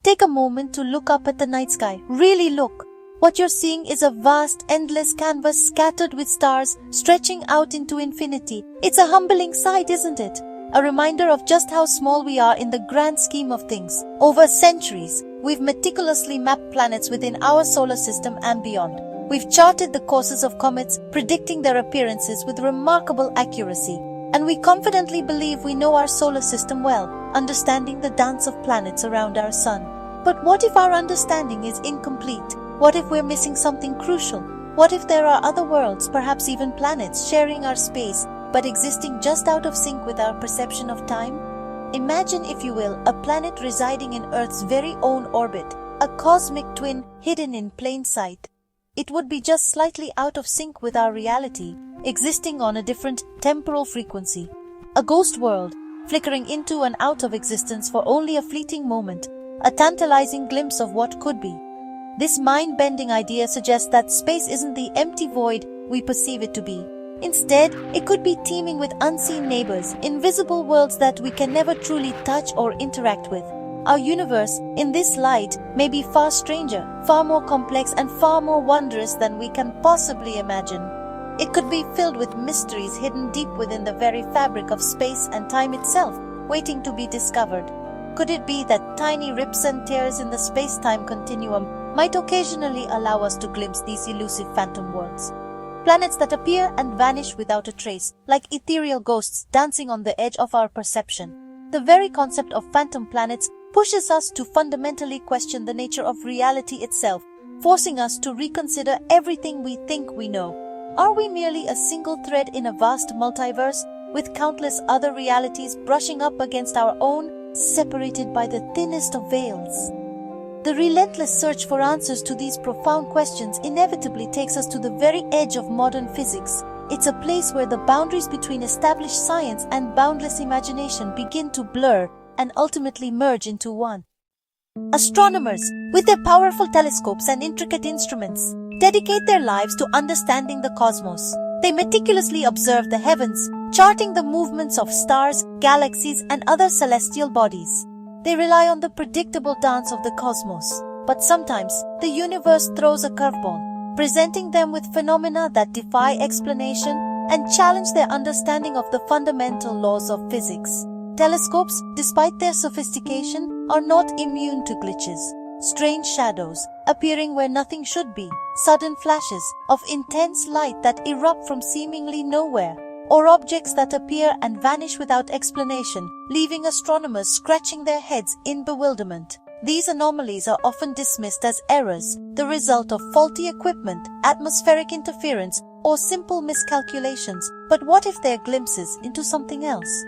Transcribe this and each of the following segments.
Take a moment to look up at the night sky. Really look. What you're seeing is a vast, endless canvas scattered with stars stretching out into infinity. It's a humbling sight, isn't it? A reminder of just how small we are in the grand scheme of things. Over centuries, we've meticulously mapped planets within our solar system and beyond. We've charted the courses of comets, predicting their appearances with remarkable accuracy. And we confidently believe we know our solar system well, understanding the dance of planets around our sun. But what if our understanding is incomplete? What if we're missing something crucial? What if there are other worlds, perhaps even planets, sharing our space, but existing just out of sync with our perception of time? Imagine, if you will, a planet residing in Earth's very own orbit, a cosmic twin hidden in plain sight. It would be just slightly out of sync with our reality, existing on a different temporal frequency. A ghost world, flickering into and out of existence for only a fleeting moment, a tantalizing glimpse of what could be. This mind-bending idea suggests that space isn't the empty void we perceive it to be. Instead, it could be teeming with unseen neighbors, invisible worlds that we can never truly touch or interact with. Our universe, in this light, may be far stranger, far more complex, and far more wondrous than we can possibly imagine. It could be filled with mysteries hidden deep within the very fabric of space and time itself, waiting to be discovered. Could it be that tiny rips and tears in the space-time continuum might occasionally allow us to glimpse these elusive phantom worlds? Planets that appear and vanish without a trace, like ethereal ghosts dancing on the edge of our perception. The very concept of phantom planets pushes us to fundamentally question the nature of reality itself, forcing us to reconsider everything we think we know. Are we merely a single thread in a vast multiverse, with countless other realities brushing up against our own, separated by the thinnest of veils? The relentless search for answers to these profound questions inevitably takes us to the very edge of modern physics. It's a place where the boundaries between established science and boundless imagination begin to blur and ultimately merge into one. Astronomers, with their powerful telescopes and intricate instruments, dedicate their lives to understanding the cosmos. They meticulously observe the heavens, charting the movements of stars, galaxies, and other celestial bodies. They rely on the predictable dance of the cosmos. But sometimes, the universe throws a curveball, presenting them with phenomena that defy explanation and challenge their understanding of the fundamental laws of physics. Telescopes, despite their sophistication, are not immune to glitches. Strange shadows, appearing where nothing should be, sudden flashes of intense light that erupt from seemingly nowhere, or objects that appear and vanish without explanation, leaving astronomers scratching their heads in bewilderment. These anomalies are often dismissed as errors, the result of faulty equipment, atmospheric interference, or simple miscalculations. But what if they're glimpses into something else?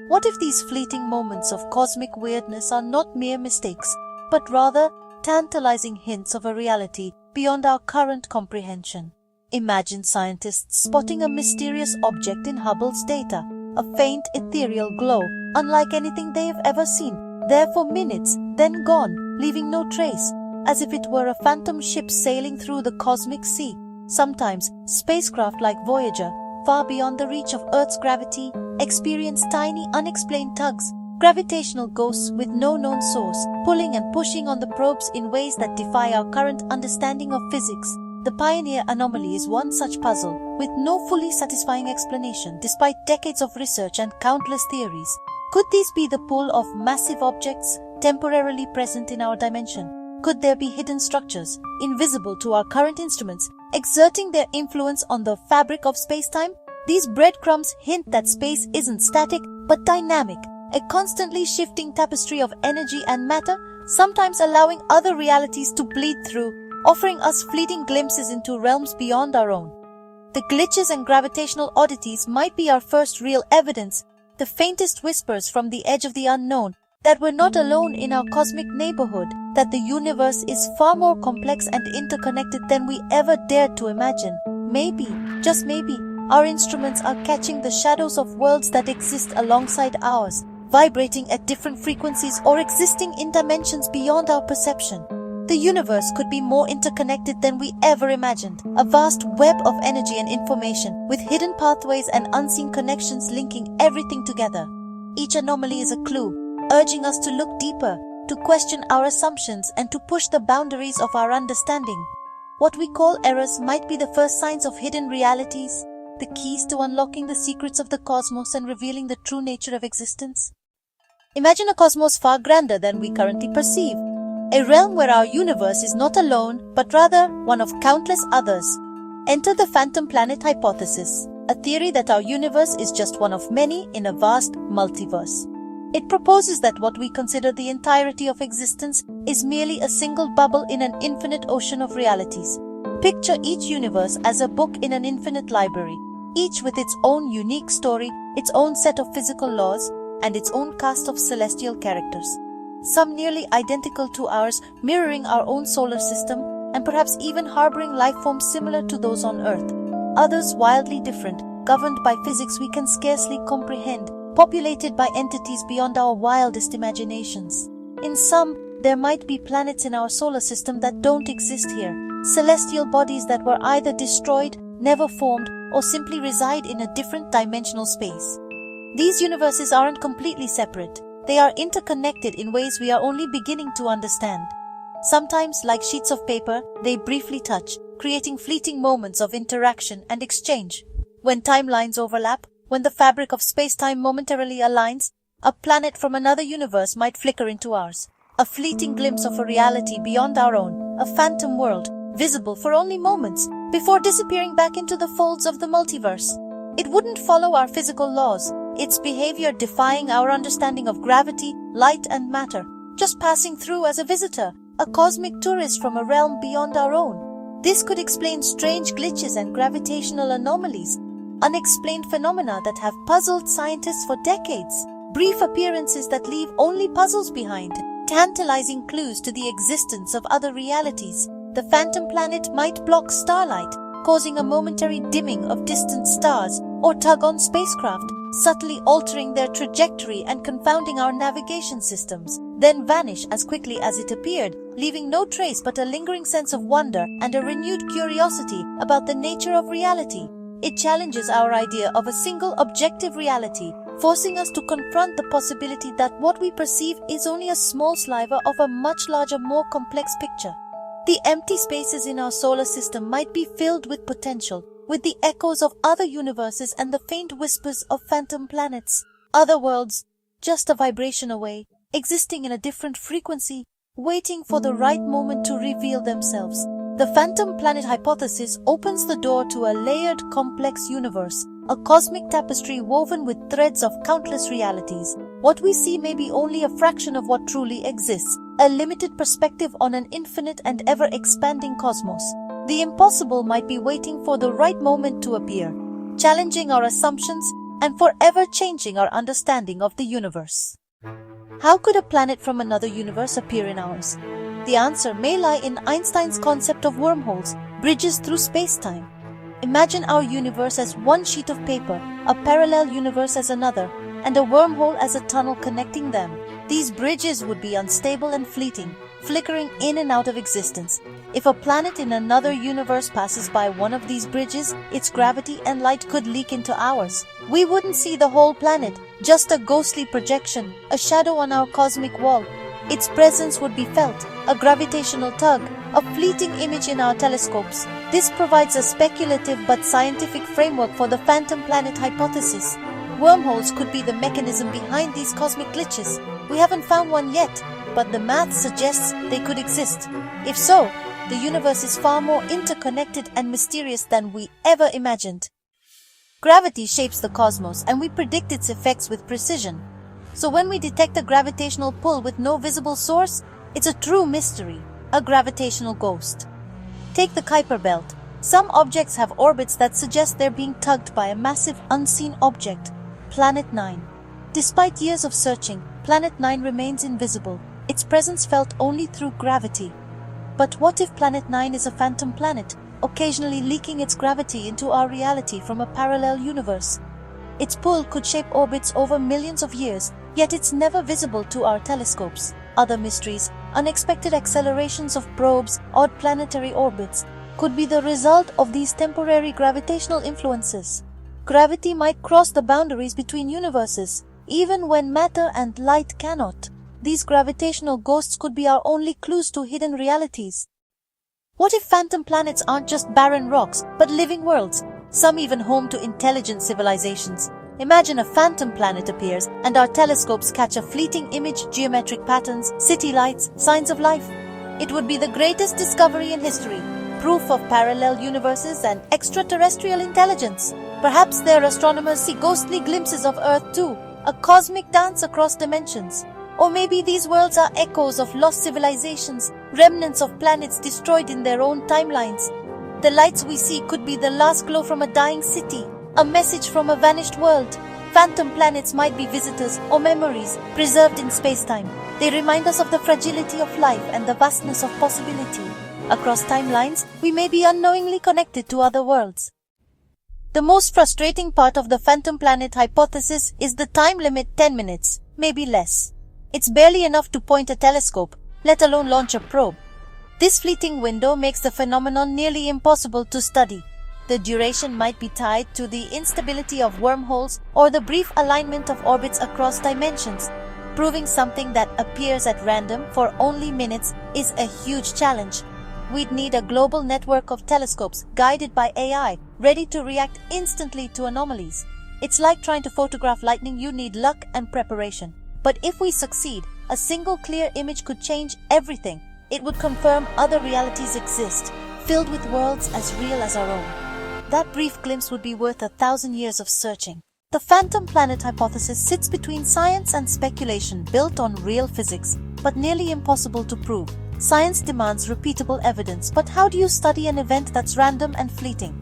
What if these fleeting moments of cosmic weirdness are not mere mistakes, but rather tantalizing hints of a reality beyond our current comprehension? Imagine scientists spotting a mysterious object in Hubble's data, a faint ethereal glow, unlike anything they've ever seen, there for minutes, then gone, leaving no trace, as if it were a phantom ship sailing through the cosmic sea. Sometimes, spacecraft like Voyager, far beyond the reach of Earth's gravity, experience tiny, unexplained tugs, gravitational ghosts with no known source, pulling and pushing on the probes in ways that defy our current understanding of physics. The Pioneer anomaly is one such puzzle, with no fully satisfying explanation despite decades of research and countless theories. Could these be the pull of massive objects temporarily present in our dimension? Could there be hidden structures, invisible to our current instruments, exerting their influence on the fabric of space-time? These breadcrumbs hint that space isn't static, but dynamic, a constantly shifting tapestry of energy and matter, sometimes allowing other realities to bleed through, offering us fleeting glimpses into realms beyond our own. The glitches and gravitational oddities might be our first real evidence, the faintest whispers from the edge of the unknown, that we're not alone in our cosmic neighborhood, that the universe is far more complex and interconnected than we ever dared to imagine. Maybe, just maybe, our instruments are catching the shadows of worlds that exist alongside ours, vibrating at different frequencies or existing in dimensions beyond our perception. The universe could be more interconnected than we ever imagined, a vast web of energy and information, with hidden pathways and unseen connections linking everything together. Each anomaly is a clue, urging us to look deeper, to question our assumptions and to push the boundaries of our understanding. What we call errors might be the first signs of hidden realities, the keys to unlocking the secrets of the cosmos and revealing the true nature of existence. Imagine a cosmos far grander than we currently perceive, a realm where our universe is not alone, but rather one of countless others. Enter the phantom planet hypothesis, a theory that our universe is just one of many in a vast multiverse. It proposes that what we consider the entirety of existence is merely a single bubble in an infinite ocean of realities. Picture each universe as a book in an infinite library, each with its own unique story, its own set of physical laws, and its own cast of celestial characters. Some nearly identical to ours, mirroring our own solar system, and perhaps even harboring life forms similar to those on Earth. Others wildly different, governed by physics we can scarcely comprehend, populated by entities beyond our wildest imaginations. In some, there might be planets in our solar system that don't exist here, celestial bodies that were either destroyed, never formed, or simply reside in a different dimensional space. These universes aren't completely separate. They are interconnected in ways we are only beginning to understand. Sometimes, like sheets of paper, they briefly touch, creating fleeting moments of interaction and exchange. When timelines overlap, when the fabric of space-time momentarily aligns, a planet from another universe might flicker into ours, a fleeting glimpse of a reality beyond our own, a phantom world, visible for only moments, before disappearing back into the folds of the multiverse. It wouldn't follow our physical laws, its behavior defying our understanding of gravity, light and matter, just passing through as a visitor, a cosmic tourist from a realm beyond our own. This could explain strange glitches and gravitational anomalies, unexplained phenomena that have puzzled scientists for decades, brief appearances that leave only puzzles behind, tantalizing clues to the existence of other realities. The phantom planet might block starlight, causing a momentary dimming of distant stars, or tug on spacecraft, subtly altering their trajectory and confounding our navigation systems, then vanish as quickly as it appeared, leaving no trace but a lingering sense of wonder and a renewed curiosity about the nature of reality. It challenges our idea of a single objective reality, forcing us to confront the possibility that what we perceive is only a small sliver of a much larger, more complex picture. The empty spaces in our solar system might be filled with potential, with the echoes of other universes and the faint whispers of phantom planets, other worlds, just a vibration away, existing in a different frequency, waiting for the right moment to reveal themselves. The phantom planet hypothesis opens the door to a layered, complex universe, a cosmic tapestry woven with threads of countless realities. What we see may be only a fraction of what truly exists, a limited perspective on an infinite and ever-expanding cosmos. The impossible might be waiting for the right moment to appear, challenging our assumptions and forever changing our understanding of the universe. How could a planet from another universe appear in ours? The answer may lie in Einstein's concept of wormholes, bridges through space-time. Imagine our universe as one sheet of paper, a parallel universe as another, and a wormhole as a tunnel connecting them. These bridges would be unstable and fleeting, flickering in and out of existence. If a planet in another universe passes by one of these bridges, its gravity and light could leak into ours. We wouldn't see the whole planet, just a ghostly projection, a shadow on our cosmic wall. Its presence would be felt, a gravitational tug, a fleeting image in our telescopes. This provides a speculative but scientific framework for the phantom planet hypothesis. Wormholes could be the mechanism behind these cosmic glitches. We haven't found one yet, but the math suggests they could exist. If so, the universe is far more interconnected and mysterious than we ever imagined. Gravity shapes the cosmos, and we predict its effects with precision. So when we detect a gravitational pull with no visible source, it's a true mystery, a gravitational ghost. Take the Kuiper belt. Some objects have orbits that suggest they're being tugged by a massive unseen object, Planet 9. Despite years of searching, Planet 9 remains invisible, its presence felt only through gravity. But what if Planet 9 is a phantom planet, occasionally leaking its gravity into our reality from a parallel universe? Its pull could shape orbits over millions of years, yet it's never visible to our telescopes. Other mysteries, unexpected accelerations of probes, odd planetary orbits, could be the result of these temporary gravitational influences. Gravity might cross the boundaries between universes, even when matter and light cannot. These gravitational ghosts could be our only clues to hidden realities. What if phantom planets aren't just barren rocks, but living worlds, some even home to intelligent civilizations? Imagine a phantom planet appears and our telescopes catch a fleeting image, geometric patterns, city lights, signs of life. It would be the greatest discovery in history, proof of parallel universes and extraterrestrial intelligence. Perhaps their astronomers see ghostly glimpses of Earth too, a cosmic dance across dimensions. Or maybe these worlds are echoes of lost civilizations, remnants of planets destroyed in their own timelines. The lights we see could be the last glow from a dying city, a message from a vanished world. Phantom planets might be visitors or memories preserved in space-time. They remind us of the fragility of life and the vastness of possibility. Across timelines, we may be unknowingly connected to other worlds. The most frustrating part of the phantom planet hypothesis is the time limit: 10 minutes, maybe less. It's barely enough to point a telescope, let alone launch a probe. This fleeting window makes the phenomenon nearly impossible to study. The duration might be tied to the instability of wormholes or the brief alignment of orbits across dimensions. Proving something that appears at random for only minutes is a huge challenge. We'd need a global network of telescopes guided by AI, ready to react instantly to anomalies. It's like trying to photograph lightning. You need luck and preparation. But if we succeed, a single clear image could change everything. It would confirm other realities exist, filled with worlds as real as our own. That brief glimpse would be worth 1,000 years of searching. The phantom planet hypothesis sits between science and speculation, built on real physics, but nearly impossible to prove. Science demands repeatable evidence, but how do you study an event that's random and fleeting?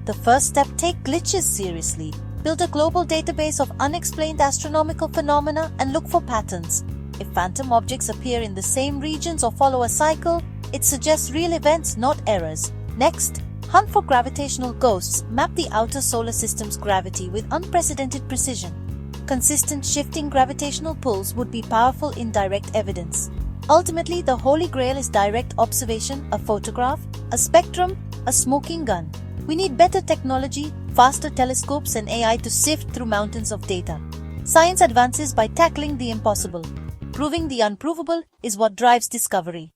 The first step: take glitches seriously. Build a global database of unexplained astronomical phenomena and look for patterns. If phantom objects appear in the same regions or follow a cycle, it suggests real events, not errors. Next, hunt for gravitational ghosts. Map the outer solar system's gravity with unprecedented precision. Consistent shifting gravitational pulls would be powerful indirect evidence. Ultimately, the holy grail is direct observation: a photograph, a spectrum, a smoking gun. We need better technology, faster telescopes and AI to sift through mountains of data. Science advances by tackling the impossible. Proving the unprovable is what drives discovery.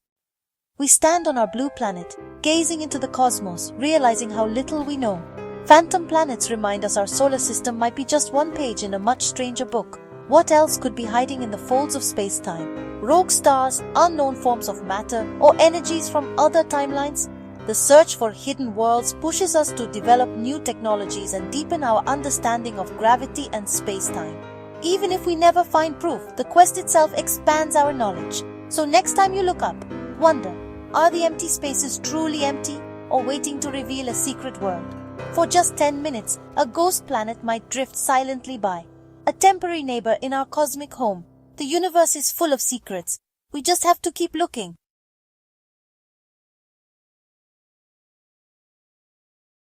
We stand on our blue planet, gazing into the cosmos, realizing how little we know. Phantom planets remind us our solar system might be just one page in a much stranger book. What else could be hiding in the folds of space-time? Rogue stars, unknown forms of matter, or energies from other timelines? The search for hidden worlds pushes us to develop new technologies and deepen our understanding of gravity and space-time. Even if we never find proof, the quest itself expands our knowledge. So next time you look up, wonder, are the empty spaces truly empty or waiting to reveal a secret world? For just 10 minutes, a ghost planet might drift silently by. A temporary neighbor in our cosmic home. The universe is full of secrets. We just have to keep looking.